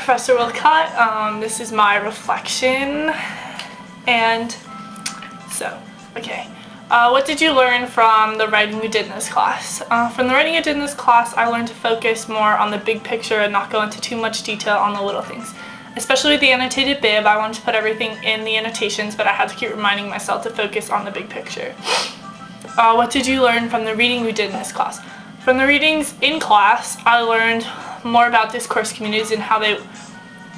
Professor Wilcott. This is my reflection. And so, okay. What did you learn from the writing you did in this class? From the writing I did in this class, I learned to focus more on the big picture and not go into too much detail on the little things. Especially with the annotated bib, I wanted to put everything in the annotations, but I had to keep reminding myself to focus on the big picture. What did you learn from the reading you did in this class? From the readings in class, I learned more about discourse communities and how they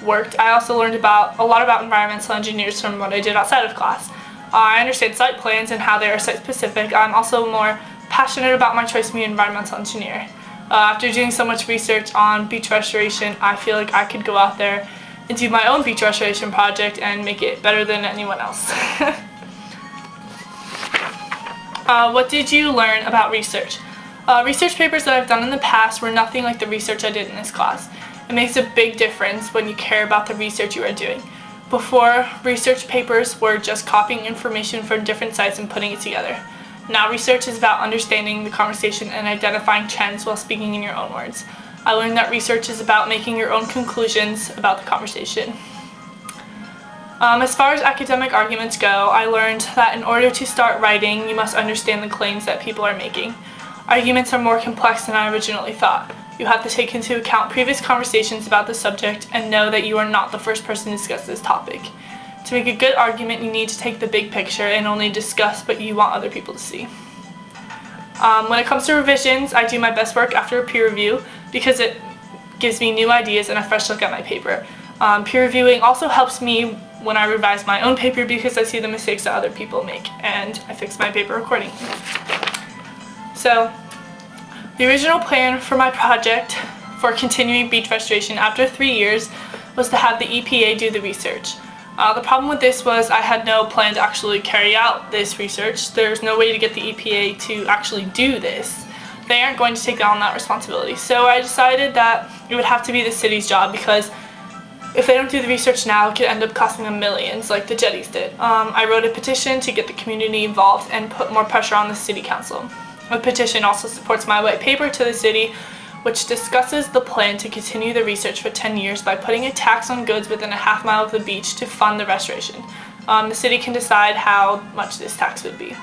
worked. I also learned a lot about environmental engineers from what I did outside of class. I understand site plans and how they are site-specific. I'm also more passionate about my choice to be an environmental engineer. After doing so much research on beach restoration, I feel like I could go out there and do my own beach restoration project and make it better than anyone else. What did you learn about research? Research papers that I've done in the past were nothing like the research I did in this class. It makes a big difference when you care about the research you are doing. Before, research papers were just copying information from different sites and putting it together. Now research is about understanding the conversation and identifying trends while speaking in your own words. I learned that research is about making your own conclusions about the conversation. As far as academic arguments go, I learned that in order to start writing, you must understand the claims that people are making. Arguments are more complex than I originally thought. You have to take into account previous conversations about the subject and know that you are not the first person to discuss this topic. To make a good argument, you need to take the big picture and only discuss what you want other people to see. When it comes to revisions, I do my best work after a peer review because it gives me new ideas and a fresh look at my paper. Peer reviewing also helps me when I revise my own paper because I see the mistakes that other people make and I fix my paper accordingly. So, the original plan for my project for continuing beach restoration after 3 years was to have the EPA do the research. The problem with this was I had no plan to actually carry out this research. There's no way to get the EPA to actually do this. They aren't going to take on that responsibility. So I decided that it would have to be the city's job because if they don't do the research now, it could end up costing them millions like the jetties did. I wrote a petition to get the community involved and put more pressure on the city council. The petition also supports my white paper to the city, which discusses the plan to continue the research for 10 years by putting a tax on goods within a half mile of the beach to fund the restoration. The city can decide how much this tax would be.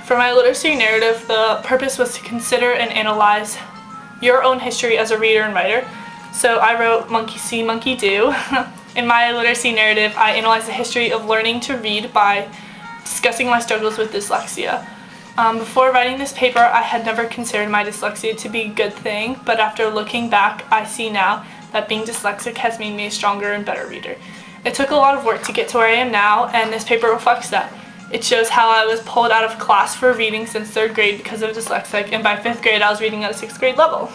For my literacy narrative, the purpose was to consider and analyze your own history as a reader and writer. So I wrote Monkey See, Monkey Do. In my literacy narrative, I analyzed the history of learning to read by discussing my struggles with dyslexia. Before writing this paper, I had never considered my dyslexia to be a good thing, but after looking back, I see now that being dyslexic has made me a stronger and better reader. It took a lot of work to get to where I am now, and this paper reflects that. It shows how I was pulled out of class for reading since 3rd grade because of dyslexic, and by 5th grade I was reading at a 6th grade level.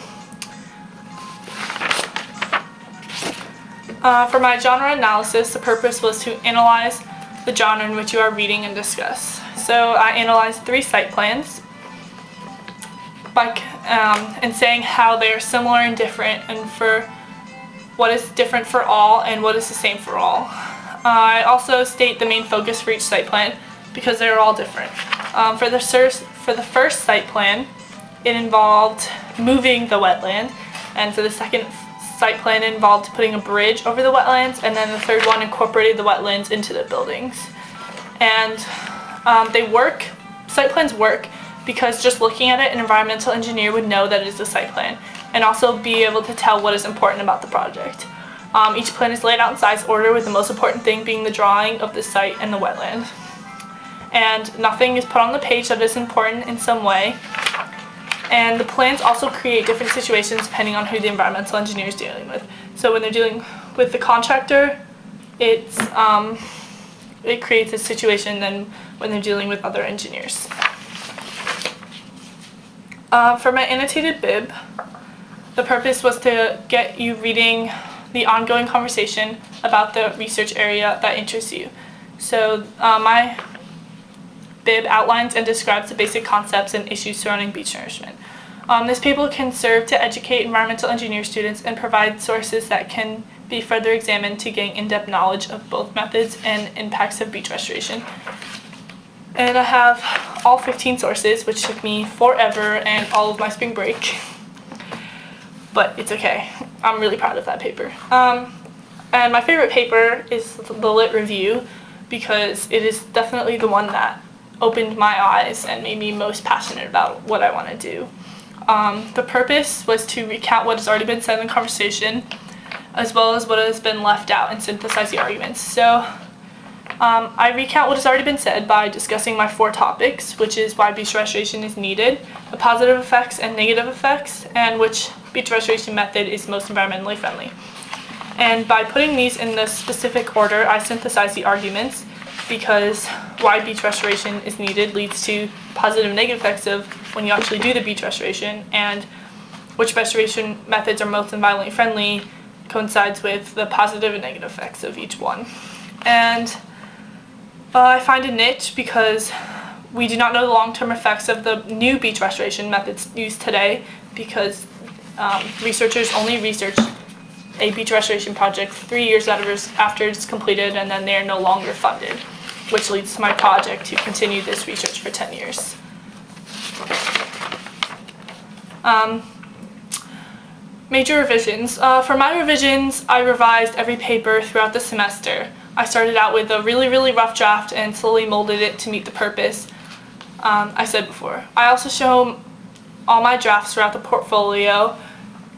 For my genre analysis, the purpose was to analyze the genre in which you are reading and discuss. So I analyzed 3 site plans and saying how they are similar and different and for what is different for all and what is the same for all. I also state the main focus for each site plan because they are all different. For the first site plan, it involved moving the wetland, and for the second site plan it involved putting a bridge over the wetlands, and then the third one incorporated the wetlands into the buildings. And site plans work because just looking at it, an environmental engineer would know that it is a site plan and also be able to tell what is important about the project. Each plan is laid out in size order with the most important thing being the drawing of the site and the wetland. And nothing is put on the page that is important in some way. And the plans also create different situations depending on who the environmental engineer is dealing with. So when they're dealing with the contractor, it creates a situation than when they're dealing with other engineers. For my annotated bib, the purpose was to get you reading the ongoing conversation about the research area that interests you. So my bib outlines and describes the basic concepts and issues surrounding beach nourishment. This paper can serve to educate environmental engineer students and provide sources that can be further examined to gain in-depth knowledge of both methods and impacts of beach restoration. And I have all 15 sources, which took me forever and all of my spring break. But it's okay. I'm really proud of that paper. And my favorite paper is the Lit Review because it is definitely the one that opened my eyes and made me most passionate about what I want to do. The purpose was to recount what has already been said in the conversation, as well as what has been left out, and synthesize the arguments. So I recount what has already been said by discussing my 4 topics, which is why beach restoration is needed, the positive effects and negative effects, and which beach restoration method is most environmentally friendly. And by putting these in the specific order, I synthesize the arguments, because why beach restoration is needed leads to positive and negative effects of when you actually do the beach restoration, and which restoration methods are most environmentally friendly coincides with the positive and negative effects of each one. And I find a niche because we do not know the long-term effects of the new beach restoration methods used today, because researchers only research a beach restoration project 3 years after it's completed, and then they are no longer funded, which leads to my project to continue this research for 10 years. Major revisions. For my revisions, I revised every paper throughout the semester. I started out with a really rough draft and slowly molded it to meet the purpose I said before. I also show all my drafts throughout the portfolio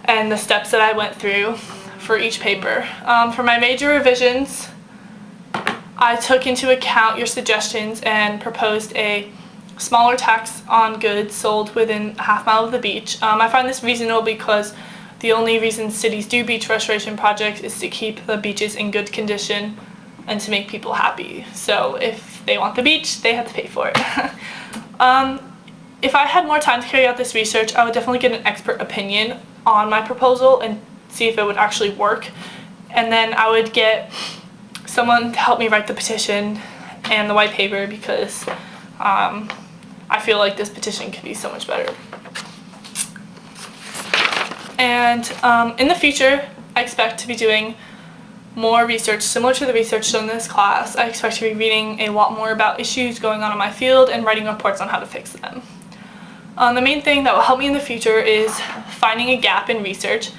and the steps that I went through for each paper. For my major revisions, I took into account your suggestions and proposed a smaller tax on goods sold within a half mile of the beach. I find this reasonable because the only reason cities do beach restoration projects is to keep the beaches in good condition and to make people happy. So if they want the beach, they have to pay for it. If I had more time to carry out this research, I would definitely get an expert opinion on my proposal and see if it would actually work. And then I would get someone to help me write the petition and the white paper, because I feel like this petition could be so much better. And in the future, I expect to be doing more research similar to the research done in this class. I expect to be reading a lot more about issues going on in my field and writing reports on how to fix them. The main thing that will help me in the future is finding a gap in research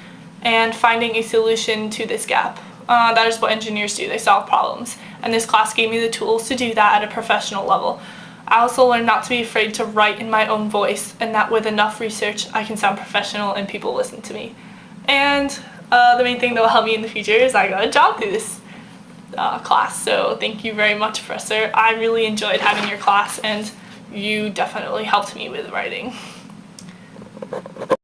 and finding a solution to this gap. That is what engineers do. They solve problems. And this class gave me the tools to do that at a professional level. I also learned not to be afraid to write in my own voice, and that with enough research I can sound professional and people listen to me. And the main thing that will help me in the future is I got a job through this class. So thank you very much, Professor. I really enjoyed having your class, and you definitely helped me with writing.